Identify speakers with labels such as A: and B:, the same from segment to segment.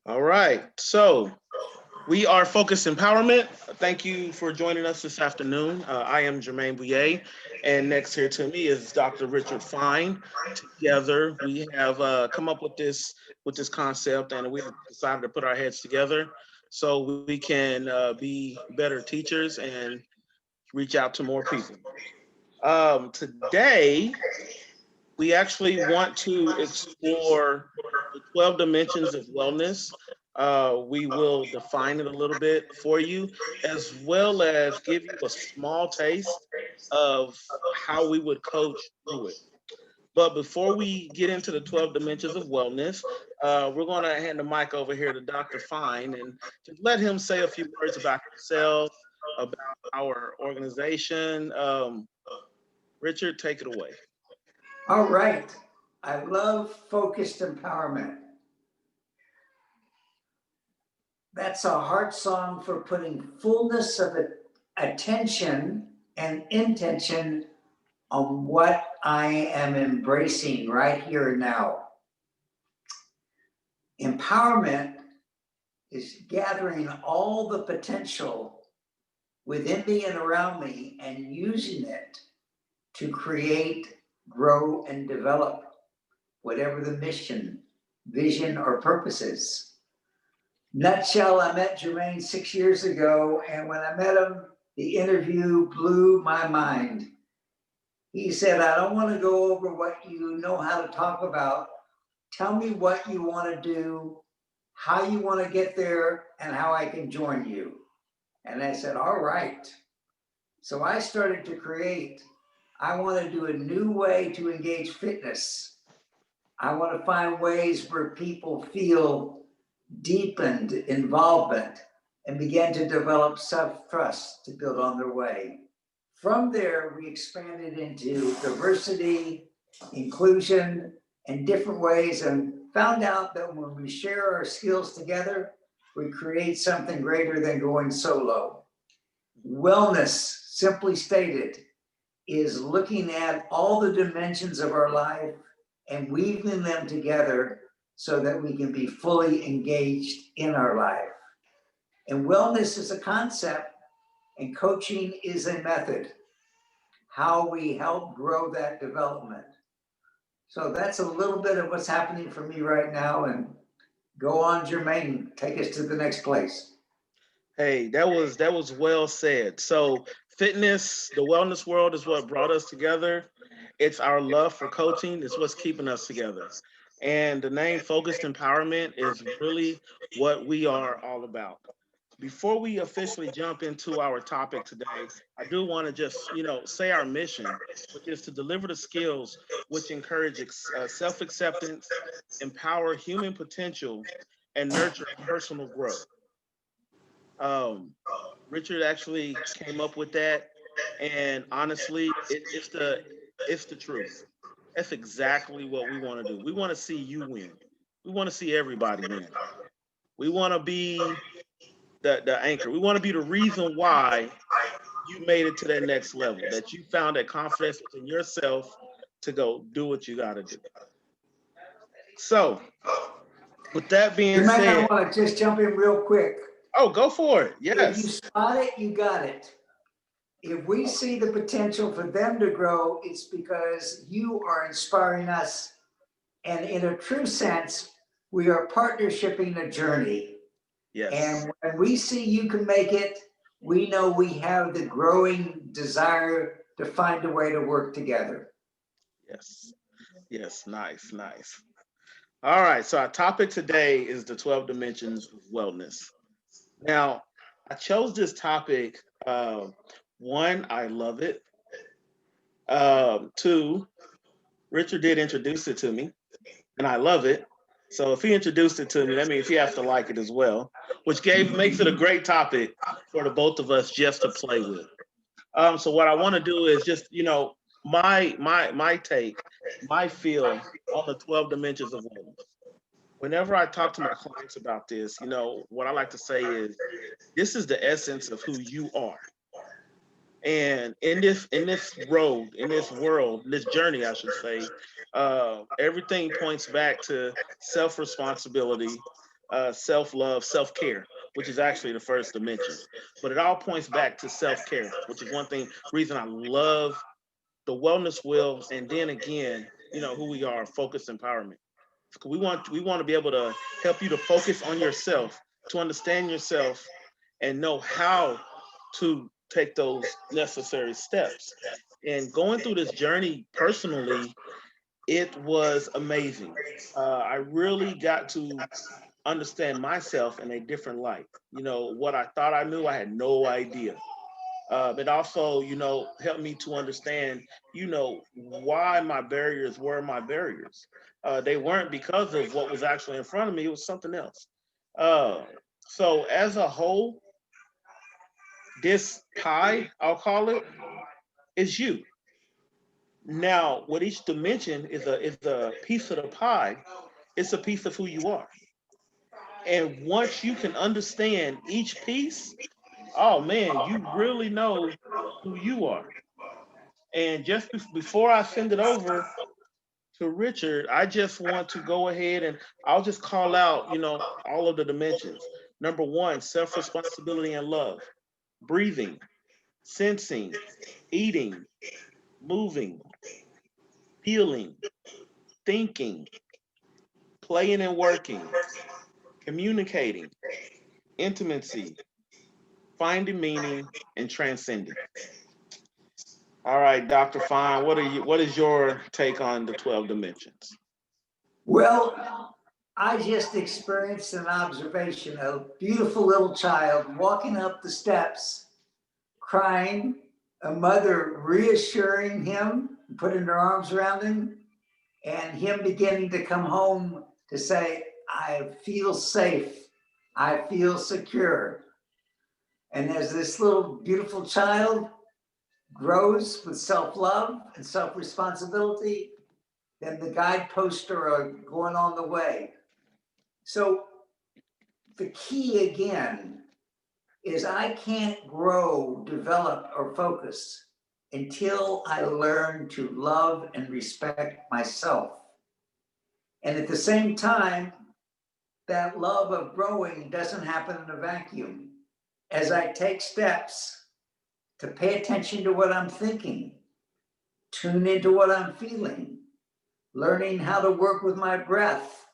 A: All right. So we are Focused Empowerment. Thank you for joining us this afternoon. I am Jermaine Bouye, and next here to me is Dr. Richard Fine. Together, we have come up with this concept, and we have decided to put our heads together so we can be better teachers and reach out to more people. Today, we actually want to explore the 12 dimensions of wellness. We will define it a little bit for you, as well as give you a small taste of how we would coach through it. But before we get into the 12 dimensions of wellness, we're going to hand the mic over here to Dr. Fine and just let him say a few words about himself, about our organization. Richard, take it away.
B: All right. I love focused empowerment. That's a heart song for putting fullness of attention and intention on what I am embracing right here and now. Empowerment is gathering all the potential within me and around me and using it to create, grow, and develop whatever the mission, vision, or purpose is. Nutshell, I met Jermaine 6 years ago, and when I met him, the interview blew my mind. He said, I don't want to go over what you know how to talk about. Tell me what you want to do, how you want to get there, and how I can join you. And I said, all right. So I started to create. I want to do a new way to engage fitness. I want to find ways where people feel deepened involvement and began to develop self-trust to build on their way. From there, we expanded into diversity, inclusion, and different ways, and found out that when we share our skills together, we create something greater than going solo. Wellness, simply stated, is looking at all the dimensions of our life and weaving them together so that we can be fully engaged in our life. And wellness is a concept, and coaching is a method, how we help grow that development. So that's a little bit of what's happening for me right now. And go on, Jermaine, take us to the next place.
A: Hey, that was well said. So fitness, the wellness world is what brought us together. It's our love for coaching. It's what's keeping us together. And the name Focused Empowerment is really what we are all about. Before we officially jump into our topic today, I do want to just, say our mission, which is to deliver the skills which encourage self-acceptance, empower human potential, and nurture personal growth. Um, Richard actually came up with that, and honestly, it's the truth. That's exactly what we want to do. We want to see you win. We want to see everybody win. We want to be the anchor. We want to be the reason why you made it to that next level. That you found that confidence in yourself to go do what you got to do. So, with that being
B: Jermaine, I
A: said,
B: want to just jump in real quick.
A: oh, go for it.
B: If you
A: Yes.
B: spot it, you got it. If we see the potential for them to grow, it's because you are inspiring us. And in a true sense, we are partnershiping a journey.
A: Yes.
B: And when we see you can make it, we know we have the growing desire to find a way to work together.
A: Yes. Yes. Nice. Nice. All right. So our topic today is the 12 dimensions of wellness. Now, I chose this topic. One, I love it. Two, Richard did introduce it to me, and I love it. So if he introduced it to me, that means he has to like it as well, which makes it a great topic for the both of us just to play with. So what I want to do is just, my take, my feel on the 12 dimensions of wellness. Whenever I talk to my clients about this, what I like to say is this is the essence of who you are. And in this road, in this world, this journey, I should say, everything points back to self responsibility, self-love, self-care, which is actually the first dimension. But it all points back to self-care, which is one thing reason I love the wellness wheel, and then again, who we are, focus empowerment. We want to be able to help you to focus on yourself, to understand yourself, and know how to take those necessary steps. And going through this journey personally, it was amazing. I really got to understand myself in a different light. What I thought I knew, I had no idea. It also, helped me to understand, why my barriers were my barriers. They weren't because of what was actually in front of me, it was something else. Uh, so, as a whole, this pie, I'll call it, is you. Now, with each dimension is a piece of the pie, it's a piece of who you are. And once you can understand each piece, oh man, you really know who you are. And just before I send it over to Richard, I just want to go ahead and I'll just call out, all of the dimensions. Number one, self responsibility and love, breathing, sensing, eating, moving, healing, thinking, playing and working, communicating, intimacy, finding meaning, and transcending. All right, Dr. Fine, what is your take on the 12 dimensions?
B: Well, I just experienced an observation of a beautiful little child walking up the steps, crying, a mother reassuring him, putting her arms around him, and him beginning to come home to say, I feel safe, I feel secure. And as this little beautiful child grows with self love and self responsibility, then the guideposts are going on the way. So the key again is I can't grow, develop, or focus until I learn to love and respect myself. And at the same time, that love of growing doesn't happen in a vacuum. As I take steps to pay attention to what I'm thinking, tune into what I'm feeling, learning how to work with my breath,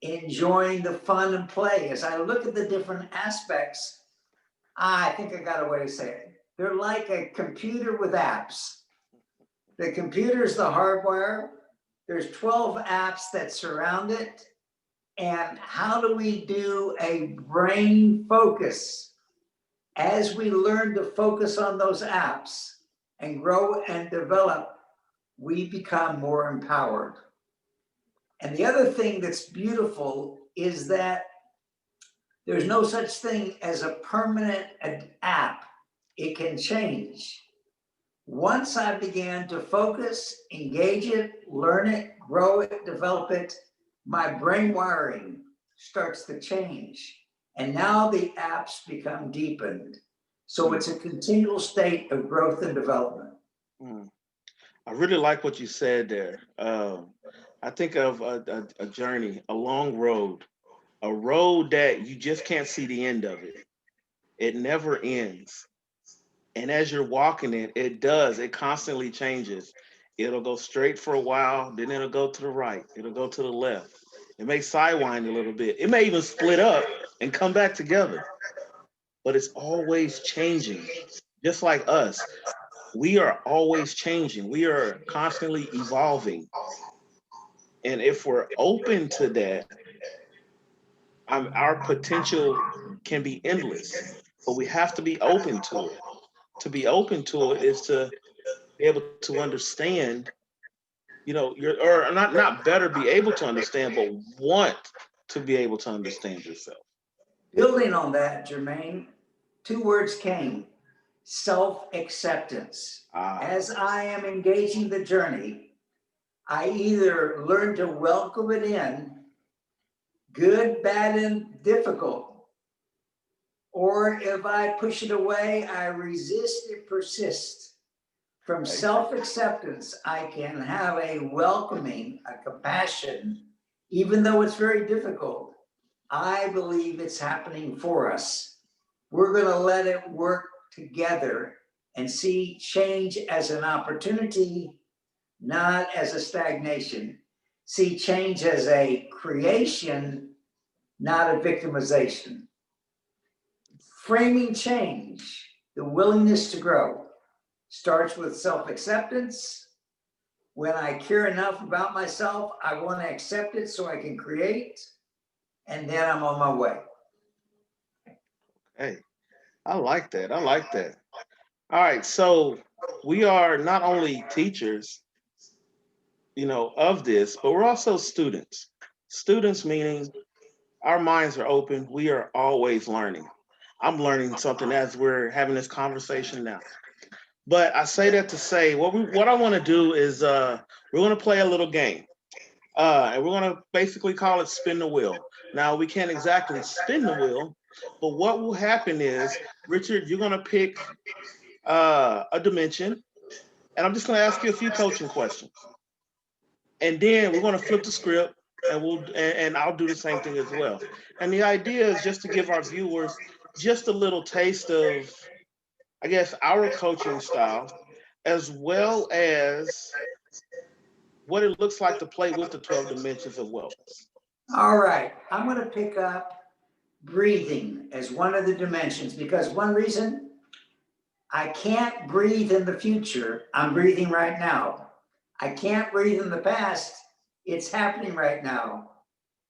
B: enjoying the fun and play. As I look at the different aspects, I think I got a way to say it. They're like a computer with apps. The computer is the hardware. There's 12 apps that surround it. And how do we do a brain focus? As we learn to focus on those apps and grow and develop, we become more empowered. And the other thing that's beautiful is that there's no such thing as a permanent app. It can change. Once I began to focus, engage it, learn it, grow it, develop it, my brain wiring starts to change. And now the apps become deepened. So it's a continual state of growth and development.
A: Mm. I really like what you said there. I think of a journey, a long road, a road that you just can't see the end of it. It never ends. And as you're walking it, it constantly changes. It'll go straight for a while, then it'll go to the right, it'll go to the left. It may sidewind a little bit. It may even split up and come back together, but it's always changing. Just like us, we are always changing. We are constantly evolving. And if we're open to that, our potential can be endless, but we have to be open to it. To be open to it is to be able to understand, or not better be able to understand, but want to be able to understand yourself.
B: Building on that, Jermaine, two words came: self acceptance.
A: Ah,
B: As I am engaging the journey, I either learn to welcome it in, good, bad, and difficult, or if I push it away, I resist, it persists. From
A: okay.
B: self acceptance, I can have a welcoming, a compassion, even though it's very difficult. I believe it's happening for us. We're going to let it work together and see change as an opportunity, not as a stagnation. See change as a creation, not a victimization. Framing change, the willingness to grow, starts with self-acceptance. When I care enough about myself, I want to accept it so I can create, and then I'm on my way.
A: Hey, I like that. I like that. All right, so we are not only teachers, of this, but we're also students. Students meaning our minds are open. We are always learning. I'm learning something as we're having this conversation now. But I say that to say what I want to do is we're going to play a little game. And we're going to basically call it spin the wheel. Now, we can't exactly spin the wheel, but what will happen is, Richard, you're going to pick a dimension, and I'm just going to ask you a few coaching questions. And then we're going to flip the script, and I'll do the same thing as well. And the idea is just to give our viewers just a little taste of, I guess, our coaching style, as well as what it looks like to play with the 12 dimensions of wellness.
B: All right, I'm going to pick up breathing as one of the dimensions because one reason I can't breathe in the future, I'm breathing right now. I can't breathe in the past, it's happening right now.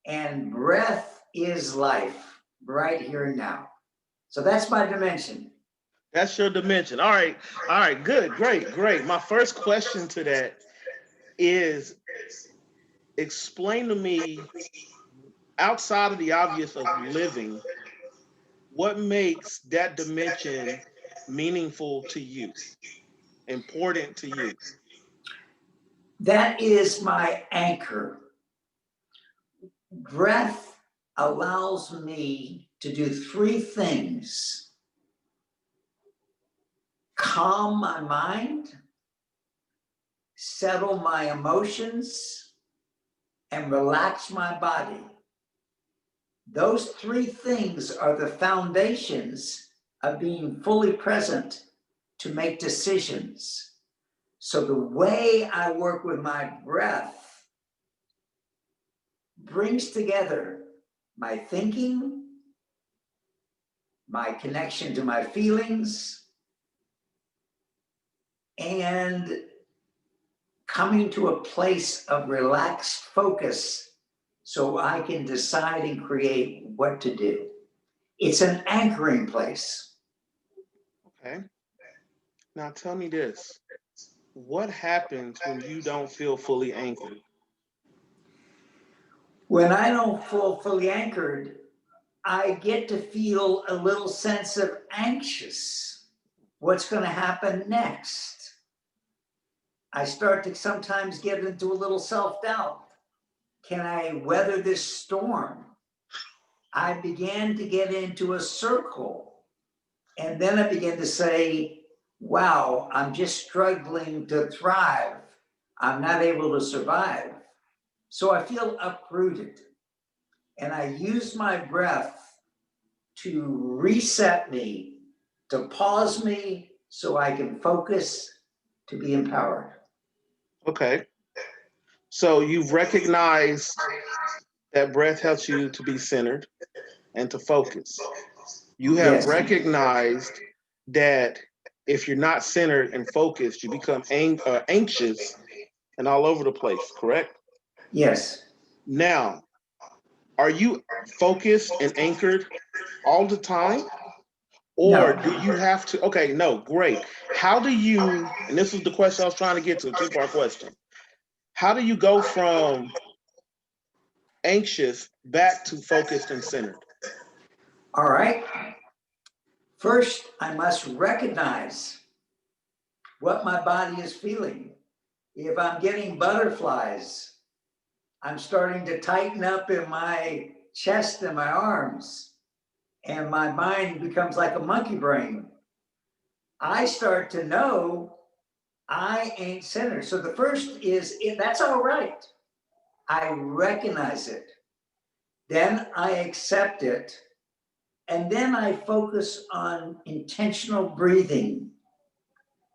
B: And breath is life right here and now. So that's my dimension.
A: That's your dimension. All right. All right. Good. Great. Great. My first question to that is, explain to me, outside of the obvious of living, what makes that dimension meaningful to you, important to you?
B: That is my anchor. Breath allows me to do three things: calm my mind, settle my emotions, and relax my body. Those three things are the foundations of being fully present to make decisions. So the way I work with my breath brings together my thinking, my connection to my feelings, and coming to a place of relaxed focus so I can decide and create what to do. It's an anchoring place.
A: Okay. Now tell me this. What happens when you don't feel fully anchored?
B: When I don't feel fully anchored, I get to feel a little sense of anxious. What's going to happen next? I start to sometimes get into a little self-doubt. Can I weather this storm? I began to get into a circle. And then I began to say, wow, I'm just struggling to thrive. I'm not able to survive. So I feel uprooted. And I use my breath to reset me, to pause me so I can focus, to be empowered.
A: Okay. So you've recognized that breath helps you to be centered and to focus. You have
B: Yes,
A: recognized that if you're not centered and focused, you become anxious and all over the place, correct?
B: yes.
A: Now, are you focused and anchored all the time? Or
B: No,
A: do you have to? Okay, no, great. How do you, and this is the question I was trying to get to, a two-part question. How do you go from anxious back to focused and centered?
B: all right. First, I must recognize what my body is feeling. If I'm getting butterflies, I'm starting to tighten up in my chest and my arms, and my mind becomes like a monkey brain. I start to know I ain't centered. So the first is that's all right. I recognize it. then I accept it, and then I focus on intentional breathing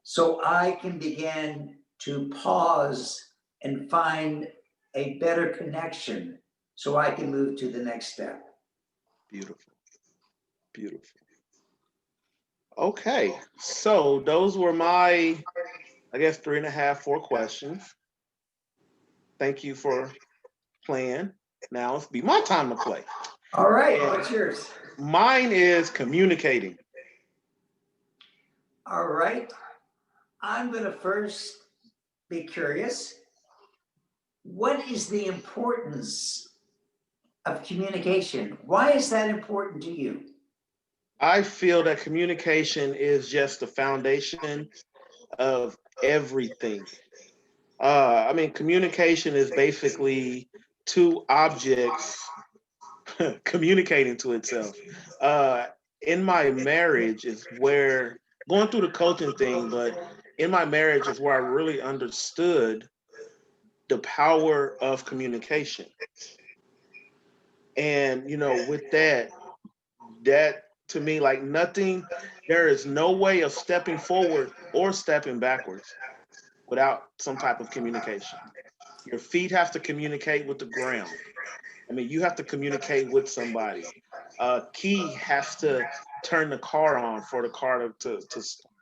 B: so I can begin to pause and find a better connection so I can move to the next step.
A: Beautiful. Beautiful. Okay. So those were my, I guess, 3.5, 4 questions. Thank you for playing. Now it's be my time to play.
B: All right,
A: And
B: what's yours?
A: mine is communicating.
B: All right, I'm going to first be curious. What is the importance of communication? Why is that important to you?
A: I feel that communication is just the foundation of everything. I mean, communication is basically two objects communicating to itself. Uh, in my marriage is where going through the coaching thing, but in my marriage is where I really understood the power of communication. And with that to me, like nothing, there is no way of stepping forward or stepping backwards without some type of communication. Your feet have to communicate with the ground. I mean, you have to communicate with somebody. Key has to turn the car on for the car to start.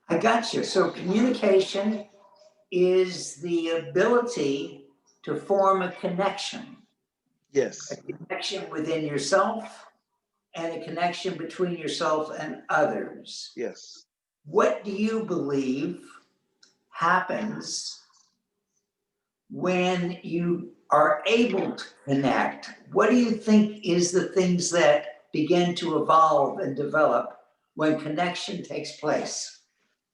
B: I got you. So, communication is the ability to form a
A: Yes,
B: connection within yourself and a connection between yourself and others.
A: yes.
B: What do you believe happens when you are able to connect? What do you think is the things that begin to evolve and develop when connection takes place?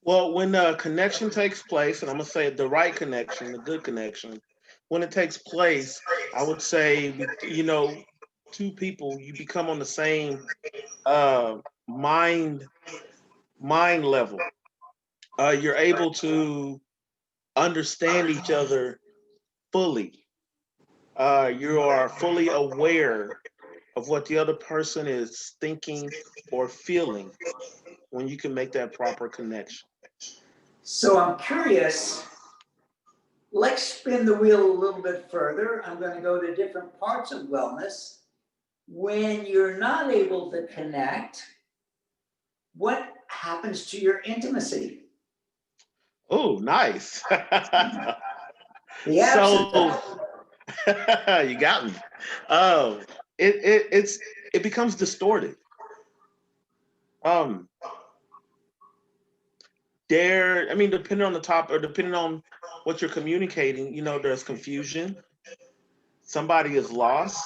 A: Well, when the connection takes place, and I'm gonna say the right connection, the good connection, when it takes place, I would say, two people, you become on the same uh, mind mind level. You're able to understand each other fully. You are fully aware of what the other person is thinking or feeling when you can make that proper connection.
B: So I'm curious, let's spin the wheel a little bit further. I'm going to go to different parts of wellness. When you're not able to connect, what happens to your intimacy?
A: Oh, nice.
B: The absence
A: So
B: of it.
A: you got me. Oh, it becomes distorted. Um, I mean, depending on the top or depending on what you're communicating, there's confusion. Somebody is lost.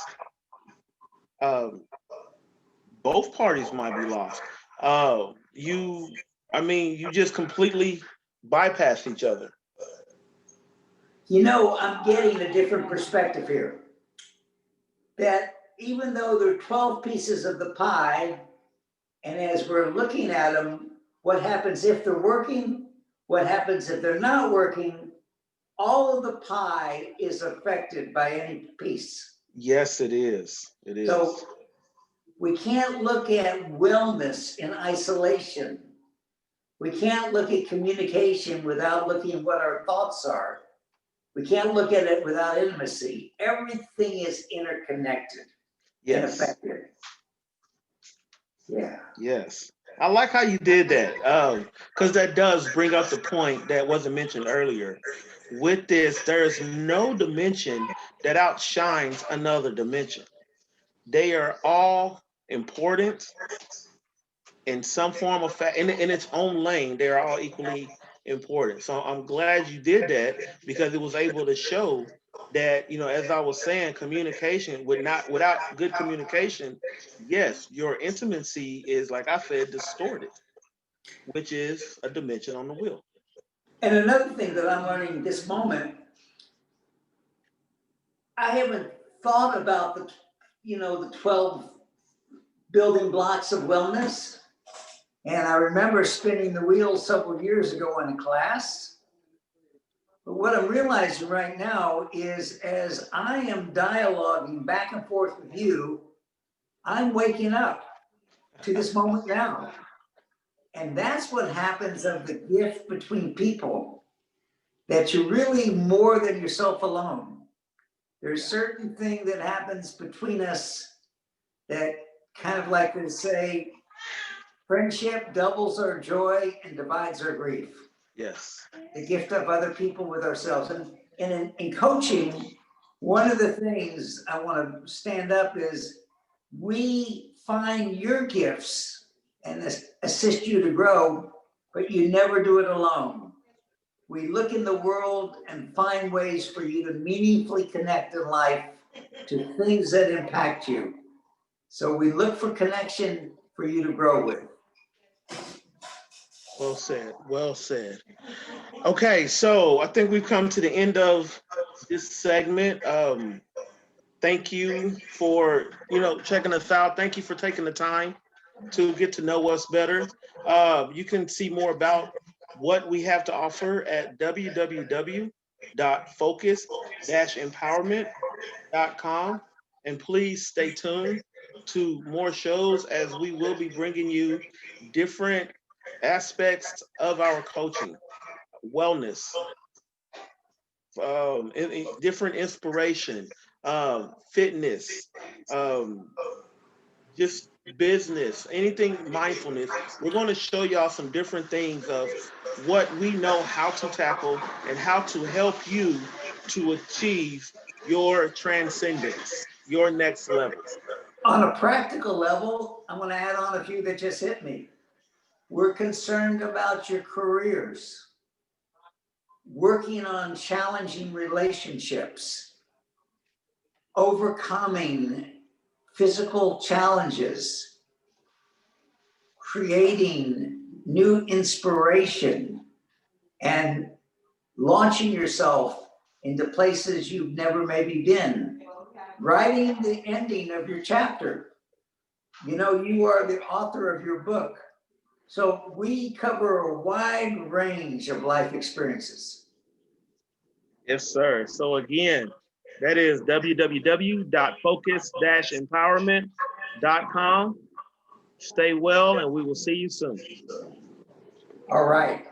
A: Um, both parties might be lost. I mean, you just completely bypass each other.
B: I'm getting a different perspective here. That even though there are 12 pieces of the pie, and as we're looking at them, what happens if they're working? What happens if they're not working? All of the pie is affected by any piece.
A: Yes, it is. It
B: So
A: is.
B: we can't look at wellness in isolation. We can't look at communication without looking at what our thoughts are. We can't look at it without intimacy. Everything is interconnected and
A: Yes.
B: affected. Yeah.
A: Yes. I like how you did that. Because that does bring up the point that wasn't mentioned earlier. With this, there is no dimension that outshines another dimension. They are all important in some form of fact in its own lane. They are all equally important. So I'm glad you did that because it was able to show that, as I was saying, communication without good communication, yes, your intimacy is, like I said, distorted, which is a dimension on the wheel.
B: And another thing that I'm learning this moment, I haven't thought about the 12 building blocks of wellness. And I remember spinning the wheel several years ago in a class. But what I'm realizing right now is as I am dialoguing back and forth with you, I'm waking up to this moment now. And that's what happens of the gift between people, that you're really more than yourself alone. There's certain thing that happens between us that kind of like they say, friendship doubles our joy and divides our grief.
A: Yes.
B: The gift of other people with ourselves. And in coaching, one of the things I want to stand up is we find your gifts and assist you to grow, but you never do it alone. We look in the world and find ways for you to meaningfully connect in life to things that impact you. So we look for connection for you to grow with.
A: Well said. Well said. Okay, so I think we've come to the end of this segment. Thank you for checking us out. Thank you for taking the time to get to know us better. You can see more about what we have to offer at www.focus-empowerment.com. And please stay tuned to more shows as we will be bringing you different aspects of our coaching, wellness, different inspiration, fitness, just business, anything mindfulness. We're going to show y'all some different things of what we know how to tackle and how to help you to achieve your transcendence, your next level.
B: On a practical level, I'm going to add on a few that just hit me. We're concerned about your careers, working on challenging relationships, overcoming physical challenges, creating new inspiration, and launching yourself into places you've never maybe been, writing the ending of your chapter. You are the author of your book. So we cover a wide range of life experiences.
A: Yes, sir. So again, that is www.focus-empowerment.com. Stay well, and we will see you soon.
B: All right.